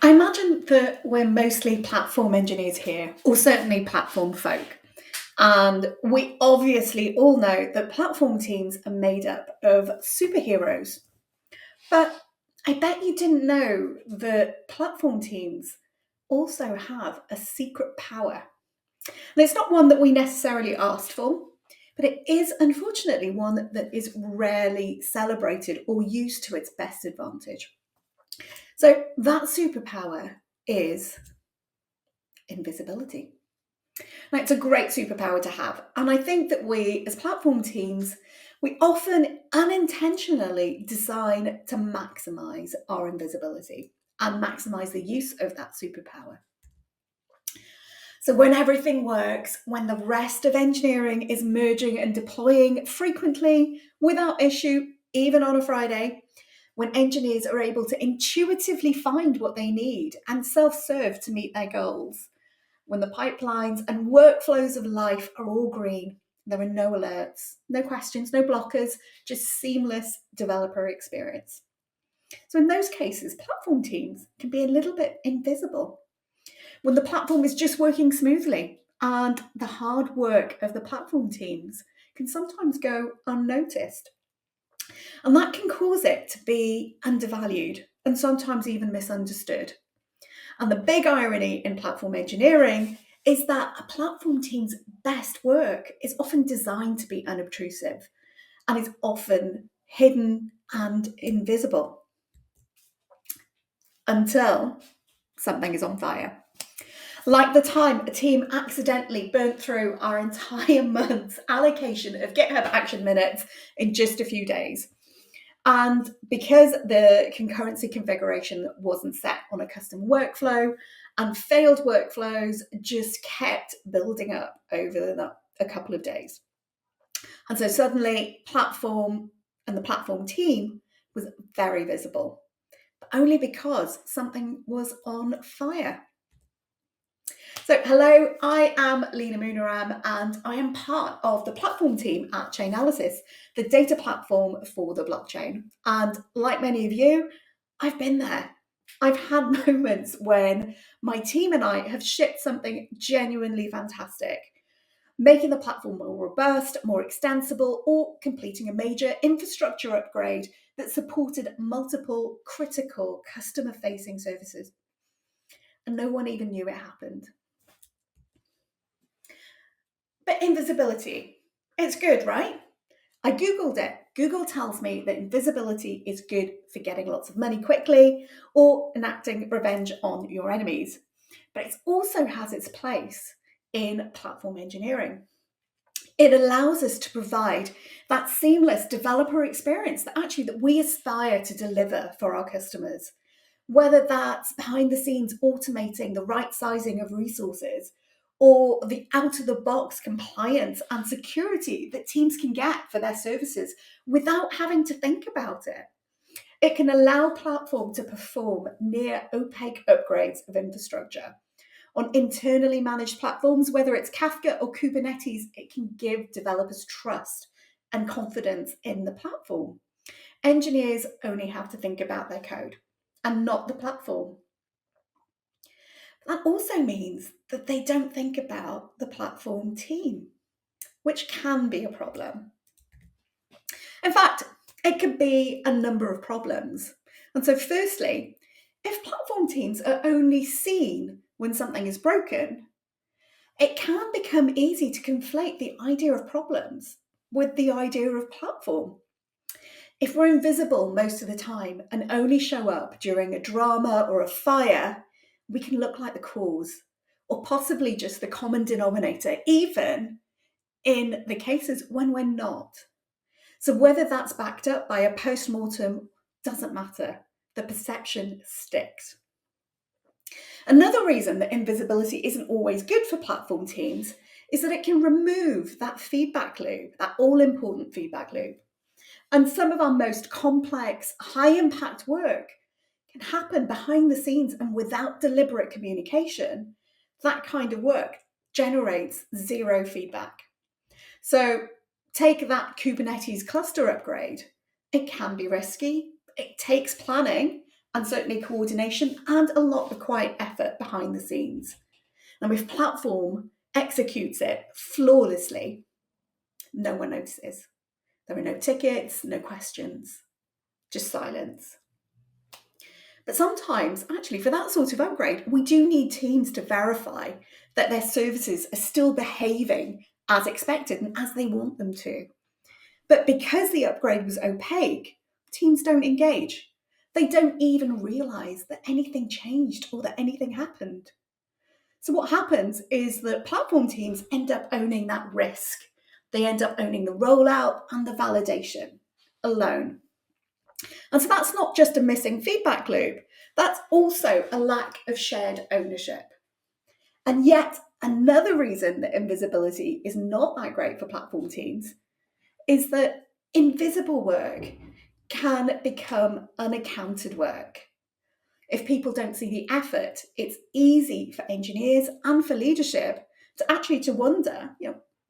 I imagine that we're mostly platform engineers here, or certainly platform folk. And we obviously all know that platform teams are made up of superheroes. But I bet you didn't know that platform teams also have a secret power. And it's not one that we necessarily asked for, but it is unfortunately one that is rarely celebrated or used to its best advantage. So that superpower is invisibility. Now, it's a great superpower to have. And I think that we, as platform teams, we often unintentionally design to maximize our invisibility and maximize the use of that superpower. So, when everything works, when the rest of engineering is merging and deploying frequently without issue, even on a Friday, when engineers are able to intuitively find what they need and self serve to meet their goals, when the pipelines and workflows of life are all green, there are no alerts, no questions, no blockers, just seamless developer experience. So in those cases, platform teams can be a little bit invisible. When the platform is just working smoothly and the hard work of the platform teams can sometimes go unnoticed. And that can cause it to be undervalued and sometimes even misunderstood. And the big irony in platform engineering is that a platform team's best work is often designed to be unobtrusive and is often hidden and invisible until something is on fire. Like the time a team accidentally burnt through our entire month's allocation of GitHub action minutes in just a few days. And because the concurrency configuration wasn't set on a custom workflow, and failed workflows just kept building up over a couple of days. And so suddenly platform and the platform team was very visible, but only because something was on fire. So hello, I am Leena Mooneeram and I am part of the platform team at Chainalysis, the data platform for the blockchain. And like many of you, I've been there. I've had moments when my team and I have shipped something genuinely fantastic, making the platform more robust, more extensible, or completing a major infrastructure upgrade that supported multiple critical customer-facing services. And no one even knew it happened. But invisibility, it's good, right? I Googled it. Google tells me that invisibility is good for getting lots of money quickly or enacting revenge on your enemies. But it also has its place in platform engineering. It allows us to provide that seamless developer experience that we aspire to deliver for our customers. Whether that's behind the scenes automating the right sizing of resources or the out of the box compliance and security that teams can get for their services without having to think about it. It can allow platform to perform near opaque upgrades of infrastructure. On internally managed platforms, whether it's Kafka or Kubernetes, it can give developers trust and confidence in the platform. Engineers only have to think about their code and not the platform. That also means that they don't think about the platform team, which can be a problem. In fact, it could be a number of problems. And so, firstly, if platform teams are only seen when something is broken, it can become easy to conflate the idea of problems with the idea of platform. If we're invisible most of the time and only show up during a drama or a fire, we can look like the cause, or possibly just the common denominator, even in the cases when we're not. So whether that's backed up by a post-mortem doesn't matter. The perception sticks. Another reason that invisibility isn't always good for platform teams is that it can remove that feedback loop, that all-important feedback loop. And some of our most complex, high-impact work can happen behind the scenes and without deliberate communication. That kind of work generates zero feedback. So take that Kubernetes cluster upgrade. It can be risky. It takes planning and certainly coordination and a lot of quiet effort behind the scenes. And if platform executes it flawlessly, no one notices. There are no tickets, no questions, just silence. But sometimes, actually, for that sort of upgrade, we do need teams to verify that their services are still behaving as expected and as they want them to. But because the upgrade was opaque, teams don't engage. They don't even realize that anything changed or that anything happened. So what happens is that platform teams end up owning that risk. They end up owning the rollout and the validation alone. And so that's not just a missing feedback loop, that's also a lack of shared ownership. And yet, another reason that invisibility is not that great for platform teams is that invisible work can become unaccounted work. If people don't see the effort, it's easy for engineers and for leadership to wonder,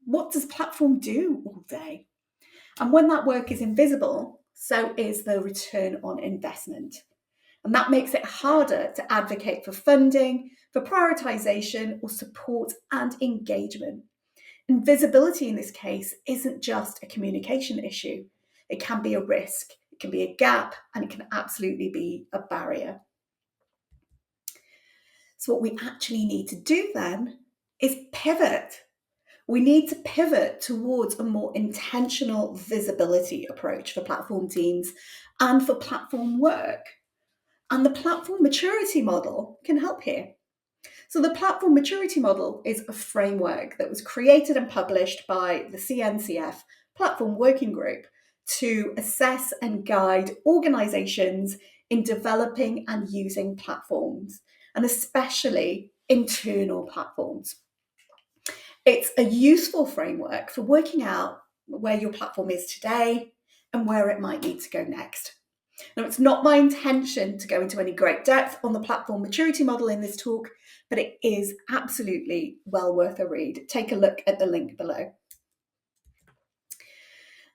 what does platform do all day? And when that work is invisible, so is the return on investment. And that makes it harder to advocate for funding, for prioritization, or support and engagement. Invisibility in this case isn't just a communication issue. It can be a risk, it can be a gap, and it can absolutely be a barrier. So what we actually need to do then is pivot. We need to pivot towards a more intentional visibility approach for platform teams and for platform work. And the platform maturity model can help here. So the platform maturity model is a framework that was created and published by the CNCF Platform Working Group to assess and guide organizations in developing and using platforms, and especially internal platforms. It's a useful framework for working out where your platform is today and where it might need to go next. Now, it's not my intention to go into any great depth on the platform maturity model in this talk, but it is absolutely well worth a read. Take a look at the link below.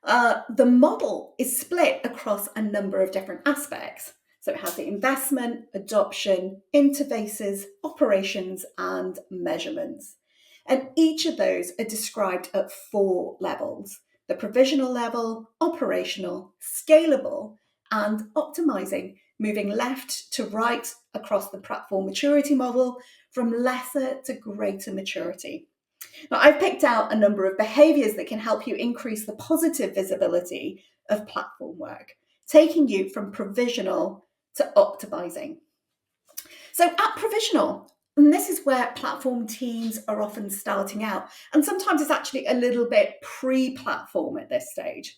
The model is split across a number of different aspects. So it has the investment, adoption, interfaces, operations, and measurements. And each of those are described at 4 levels: the provisional level, operational, scalable, and optimizing, moving left to right across the platform maturity model from lesser to greater maturity. Now, I've picked out a number of behaviours that can help you increase the positive visibility of platform work, taking you from provisional to optimizing. So at provisional, and this is where platform teams are often starting out, and sometimes it's actually a little bit pre-platform at this stage.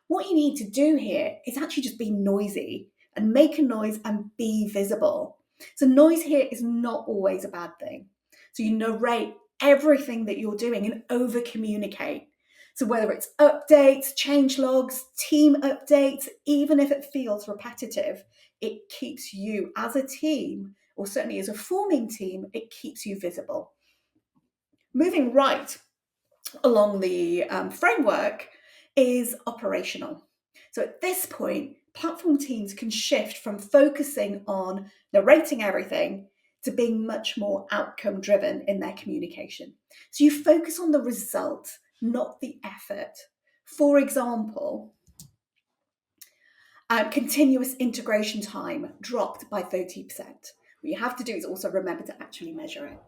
What you need to do here is actually just be noisy and make a noise and be visible. So noise here is not always a bad thing. So you narrate everything that you're doing and over communicate. So whether it's updates, change logs, team updates, even if it feels repetitive, it keeps you as a team, or certainly as a forming team, it keeps you visible. Moving right along the framework is operational. So at this point, platform teams can shift from focusing on narrating everything to being much more outcome driven in their communication. So you focus on the result, not the effort. For example, continuous integration time dropped by 30%. What you have to do is also remember to actually measure it.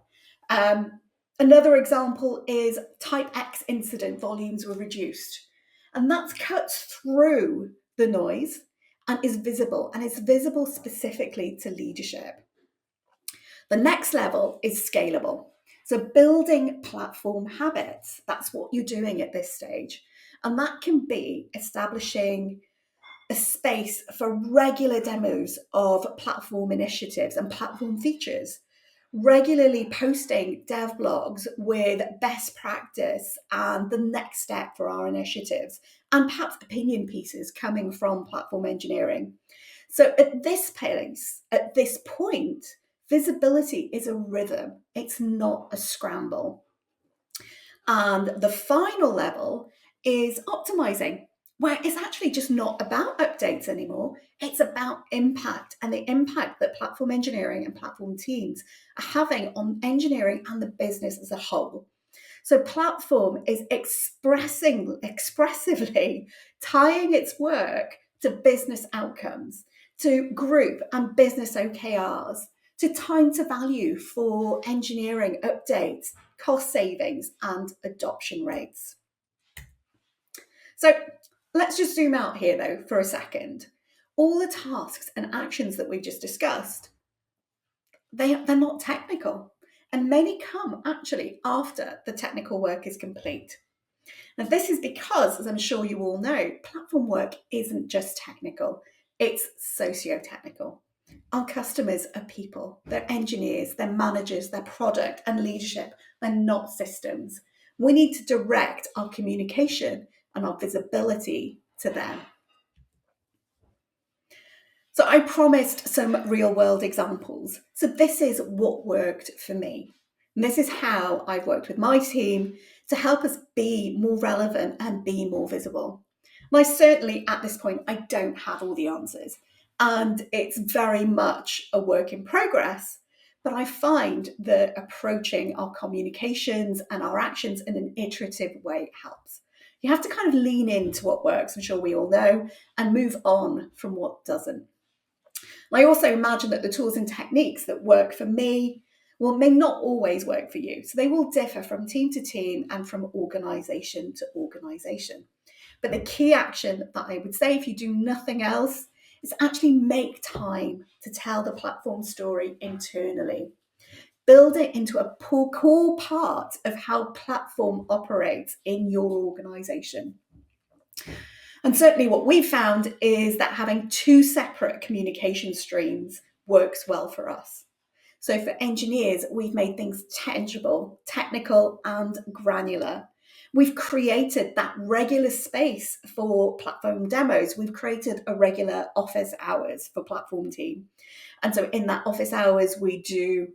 Another example is type X incident volumes were reduced. And that's cut through the noise and is visible, and it's visible specifically to leadership. The next level is scalable. So building platform habits, that's what you're doing at this stage. And that can be establishing a space for regular demos of platform initiatives and platform features, regularly posting dev blogs with best practice and the next step for our initiatives, and perhaps opinion pieces coming from platform engineering. So at this place, at this point, visibility is a rhythm. It's not a scramble. And the final level is optimizing. where it's actually just not about updates anymore. It's about impact, and the impact that platform engineering and platform teams are having on engineering and the business as a whole. So platform is expressively tying its work to business outcomes, to group and business OKRs, to time to value for engineering updates, cost savings, and adoption rates. So let's just zoom out here though for a second. All the tasks and actions that we've just discussed, they're not technical, and many come actually after the technical work is complete. Now, this is because, as I'm sure you all know, platform work isn't just technical, it's socio-technical. Our customers are people, they're engineers, they're managers, they're product and leadership, they're not systems. We need to direct our communication and our visibility to them. So I promised some real world examples. So this is what worked for me. And this is how I've worked with my team to help us be more relevant and be more visible. And I certainly, at this point, I don't have all the answers. And it's very much a work in progress. But I find that approaching our communications and our actions in an iterative way helps. You have to kind of lean into what works, I'm sure we all know, and move on from what doesn't. I also imagine that the tools and techniques that work for me may not always work for you. So they will differ from team to team and from organisation to organisation. But the key action that I would say, if you do nothing else, is actually make time to tell the platform story internally. Build it into a core part of how platform operates in your organisation. And certainly what we've found is that having two separate communication streams works well for us. So for engineers, we've made things tangible, technical, and granular. We've created that regular space for platform demos. We've created a regular office hours for platform team. And so in that office hours, we do,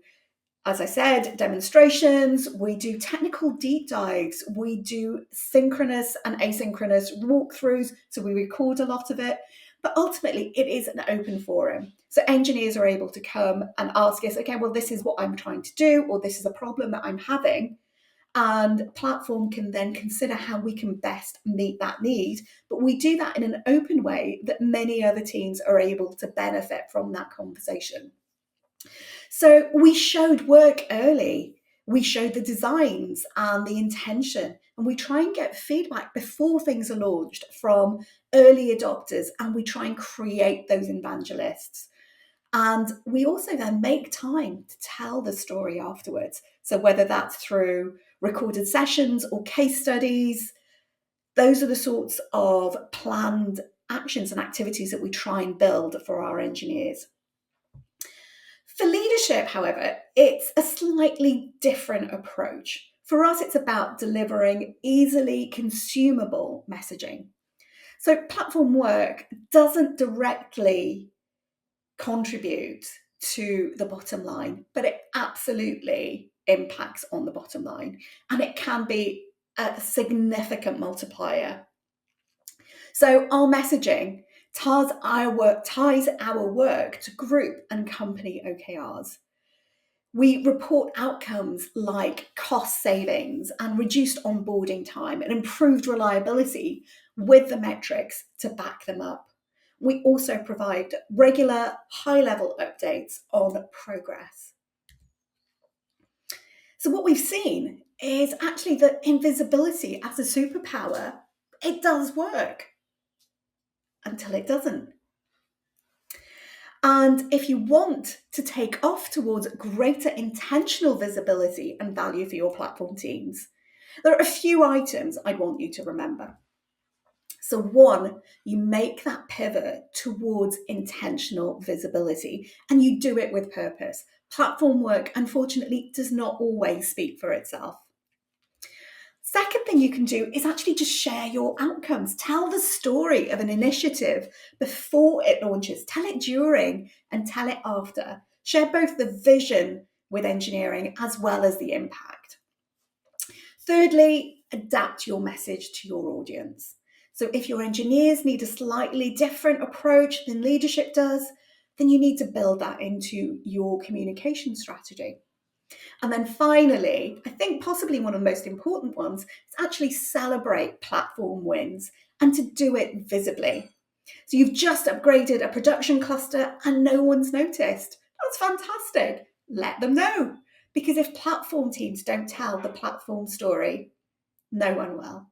as I said, demonstrations, we do technical deep dives, we do synchronous and asynchronous walkthroughs, so we record a lot of it, but ultimately it is an open forum. So engineers are able to come and ask us, okay, well, this is what I'm trying to do, or this is a problem that I'm having, and platform can then consider how we can best meet that need, but we do that in an open way that many other teams are able to benefit from that conversation. So we showed work early. We showed the designs and the intention, and we try and get feedback before things are launched from early adopters, and we try and create those evangelists. And we also then make time to tell the story afterwards. So whether that's through recorded sessions or case studies, those are the sorts of planned actions and activities that we try and build for our engineers. For leadership, however, it's a slightly different approach. For us, it's about delivering easily consumable messaging. So platform work doesn't directly contribute to the bottom line, but it absolutely impacts on the bottom line, and it can be a significant multiplier. So our messaging ties our work to group and company OKRs. We report outcomes like cost savings and reduced onboarding time and improved reliability with the metrics to back them up. We also provide regular high-level updates on progress. So what we've seen is actually that invisibility as a superpower, it does work until it doesn't. And if you want to take off towards greater intentional visibility and value for your platform teams, there are a few items I'd want you to remember. So one, you make that pivot towards intentional visibility, and you do it with purpose. Platform work, unfortunately, does not always speak for itself. Second thing you can do is actually just share your outcomes. Tell the story of an initiative before it launches. Tell it during and tell it after. Share both the vision with engineering as well as the impact. Thirdly, adapt your message to your audience. So if your engineers need a slightly different approach than leadership does, then you need to build that into your communication strategy. And then finally, I think possibly one of the most important ones is actually celebrate platform wins and to do it visibly. So you've just upgraded a production cluster and no one's noticed. That's fantastic. Let them know. Because if platform teams don't tell the platform story, no one will.